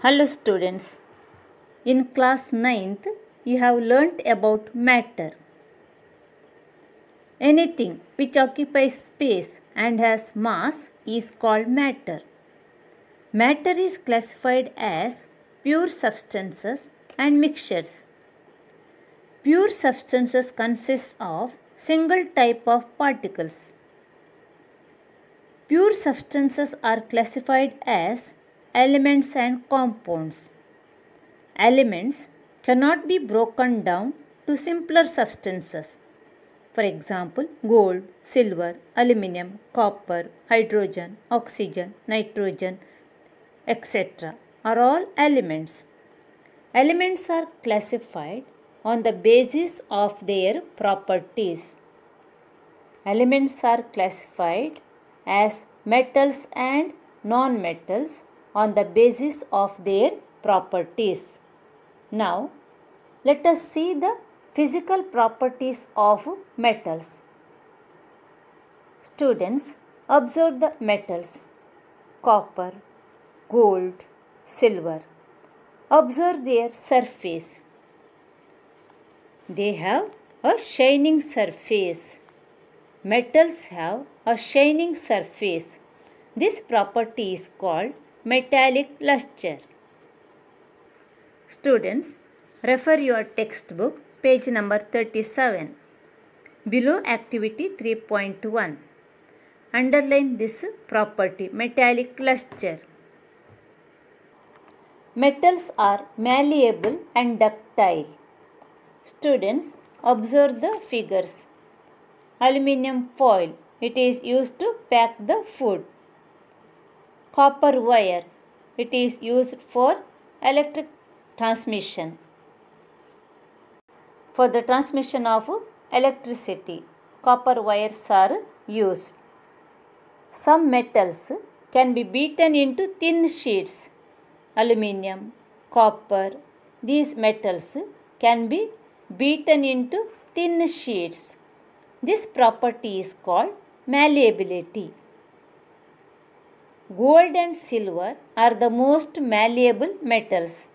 Hello students, in class 9th you have learnt about matter. Anything which occupies space and has mass is called matter. Matter is classified as pure substances and mixtures. Pure substances consist of single type of particles. Pure substances are classified as elements and compounds. Elements cannot be broken down to simpler substances. For example, gold, silver, aluminum, copper, hydrogen, oxygen, nitrogen, etc. are all elements. Elements are classified on the basis of their properties. Elements are classified as metals and non-metals on the basis of their properties. Now, let us see the physical properties of metals. Students, observe the metals: copper, gold, silver. Observe their surface. They have a shining surface. Metals have a shining surface. This property is called metallic luster. Students, refer your textbook, page number 37. Below activity 3.1. Underline this property, metallic luster. Metals are malleable and ductile. Students, observe the figures. Aluminium foil, it is used to pack the food. Copper wire, it is used for electric transmission. For the transmission of electricity, copper wires are used. Some metals can be beaten into thin sheets. Aluminium, copper, these metals can be beaten into thin sheets. This property is called malleability. Gold and silver are the most malleable metals.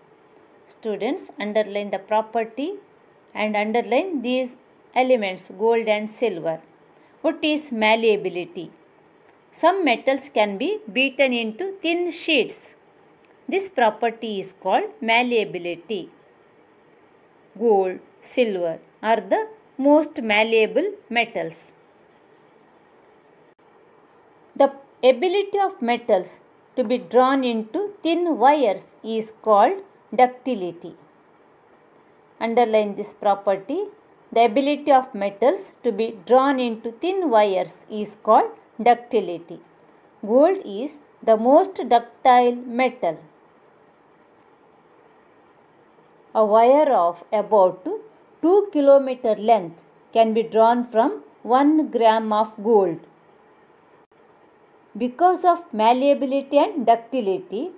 Students, underline the property and underline these elements, gold and silver. What is malleability? Some metals can be beaten into thin sheets. This property is called malleability. Gold, silver are the most malleable metals. The ability of metals to be drawn into thin wires is called ductility. Underline this property. The ability of metals to be drawn into thin wires is called ductility. Gold is the most ductile metal. A wire of about 2 km length can be drawn from 1 gram of gold. Because of malleability and ductility,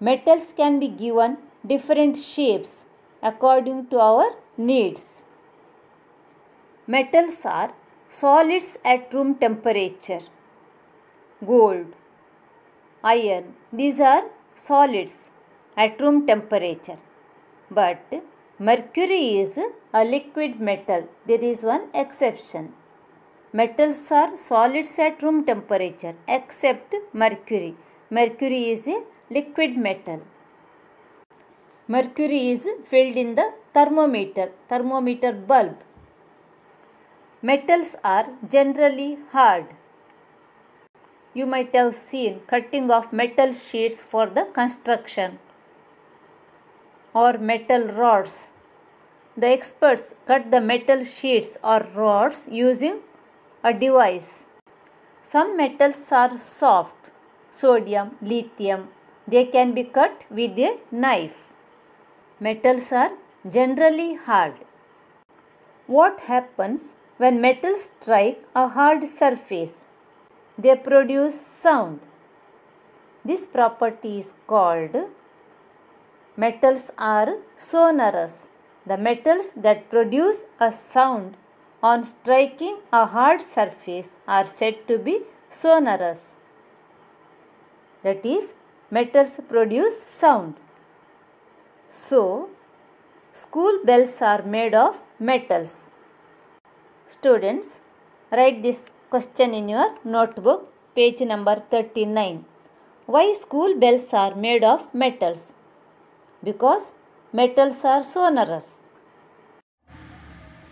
metals can be given different shapes according to our needs. Metals are solids at room temperature. Gold, iron, these are solids at room temperature. But mercury is a liquid metal. There is one exception. Metals are solids at room temperature except mercury. Mercury is a liquid metal. Mercury is filled in the thermometer bulb. Metals are generally hard. You might have seen cutting of metal sheets for the construction or metal rods. The experts cut the metal sheets or rods using a device. Some metals are soft, sodium, lithium. They can be cut with a knife. Metals are generally hard. What happens when metals strike a hard surface? They produce sound. This property is called metals are sonorous. The metals that produce a sound on striking a hard surface are said to be sonorous. That is, metals produce sound. So, school bells are made of metals. Students, write this question in your notebook, page number 39. Why school bells are made of metals? Because metals are sonorous.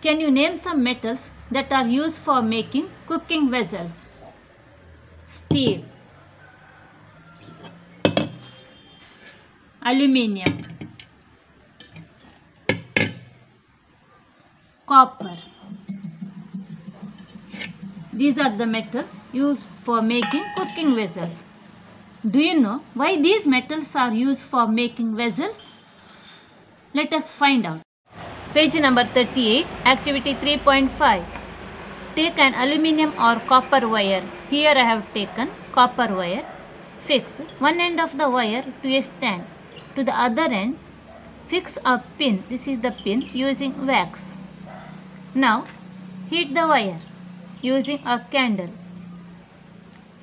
Can you name some metals that are used for making cooking vessels? Steel, aluminium, copper. These are the metals used for making cooking vessels. Do you know why these metals are used for making vessels? Let us find out. Page number 38, activity 3.5. Take an aluminium or copper wire. Here I have taken copper wire. Fix one end of the wire to a stand. To the other end, fix a pin. This is the pin using wax. Now, heat the wire using a candle.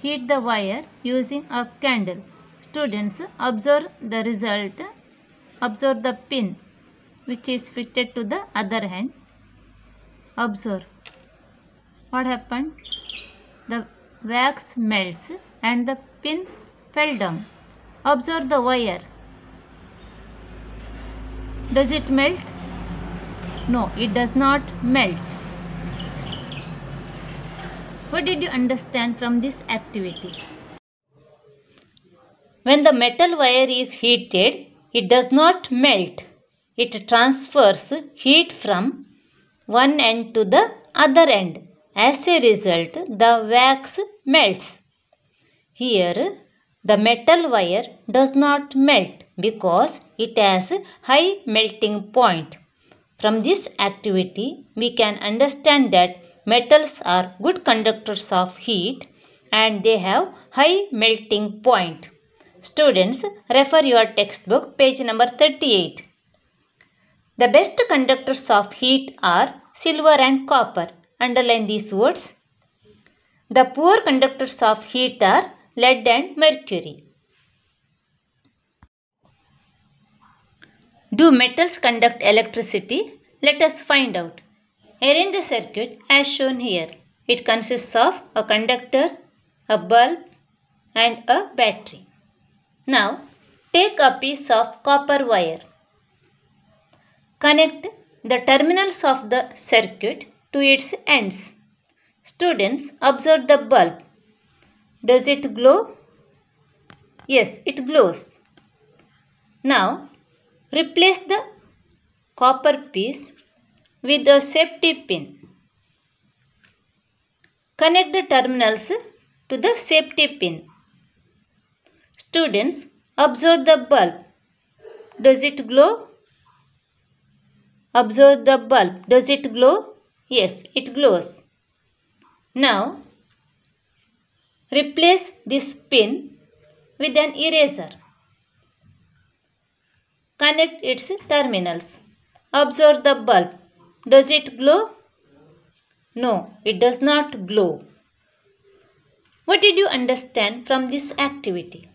Heat the wire using a candle. Students, observe the result. Observe the pin which is fitted to the other hand. Observe. What happened? The wax melts and the pin fell down. Observe the wire. Does it melt? No, it does not melt. What did you understand from this activity? When the metal wire is heated, it does not melt. It transfers heat from one end to the other end. As a result, the wax melts. Here, the metal wire does not melt because it has high melting point. From this activity, we can understand that metals are good conductors of heat and they have high melting point. Students, refer your textbook, page number 38. The best conductors of heat are silver and copper. Underline these words. The poor conductors of heat are lead and mercury. Do metals conduct electricity? Let us find out. Arrange the circuit as shown here. It consists of a conductor, a bulb and a battery. Now, take a piece of copper wire. Connect the terminals of the circuit to its ends. Students, observe the bulb. Does it glow? Yes, it glows. Now, replace the copper piece with a safety pin. Connect the terminals to the safety pin. Students, observe the bulb. Does it glow? Observe the bulb. Does it glow? Yes, it glows. Now, replace this pin with an eraser. Connect its terminals. Observe the bulb. Does it glow? No, it does not glow. What did you understand from this activity?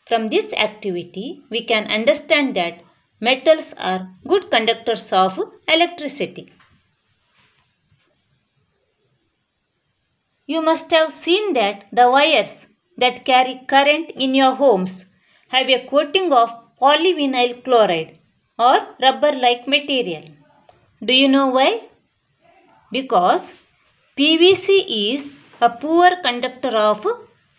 From this activity, we can understand that metals are good conductors of electricity. You must have seen that the wires that carry current in your homes have a coating of polyvinyl chloride or rubber-like material. Do you know why? Because PVC is a poor conductor of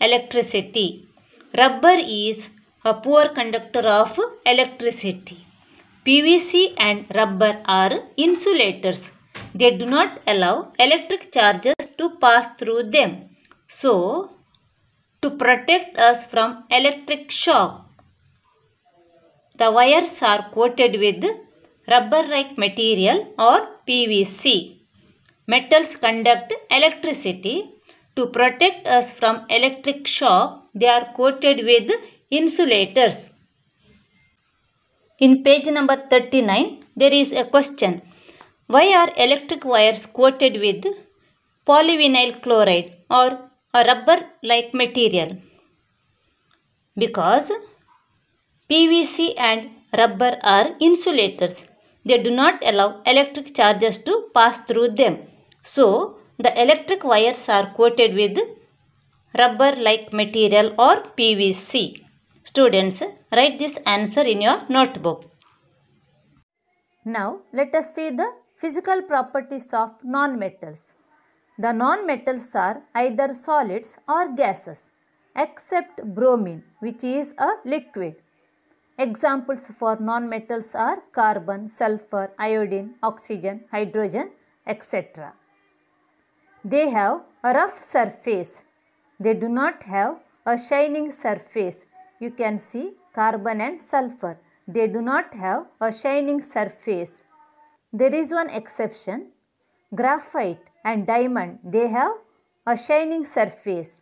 electricity. Rubber is a poor conductor of electricity. PVC and rubber are insulators. They do not allow electric charges to pass through them. So, to protect us from electric shock, the wires are coated with rubber-like material or PVC. Metals conduct electricity. To protect us from electric shock, they are coated with insulators. In page number 39, there is a question. Why are electric wires coated with polyvinyl chloride or a rubber-like material? Because PVC and rubber are insulators. They do not allow electric charges to pass through them. So, the electric wires are coated with rubber-like material or PVC. Students, write this answer in your notebook. Now, let us see the physical properties of non-metals. The non-metals are either solids or gases, except bromine, which is a liquid. Examples for non-metals are carbon, sulfur, iodine, oxygen, hydrogen, etc. They have a rough surface. They do not have a shining surface. You can see carbon and sulfur. They do not have a shining surface. There is one exception. Graphite and diamond, they have a shining surface.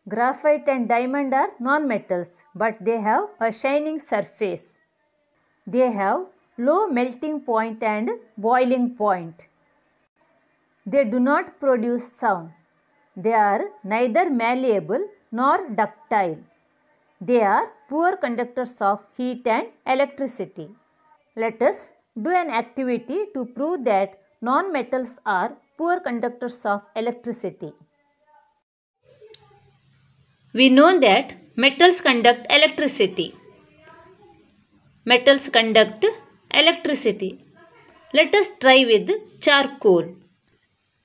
Graphite and diamond are non-metals, but they have a shining surface. They have low melting point and boiling point. They do not produce sound. They are neither malleable nor ductile. They are poor conductors of heat and electricity. Let us do an activity to prove that non-metals are poor conductors of electricity. We know that metals conduct electricity. Metals conduct electricity. Let us try with charcoal.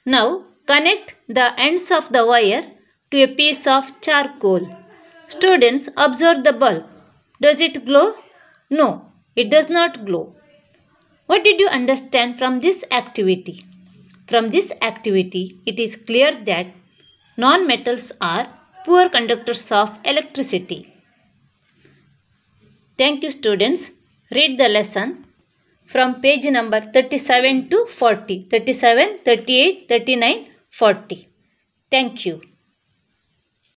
Now connect the ends of the wire to a piece of charcoal. Students, observe the bulb. Does it glow? No, it does not glow. What did you understand from this activity? From this activity, it is clear that non-metals are poor conductors of electricity. Thank you, students. Read the lesson from page number 37 to 40, 37, 38, 39, 40. Thank you.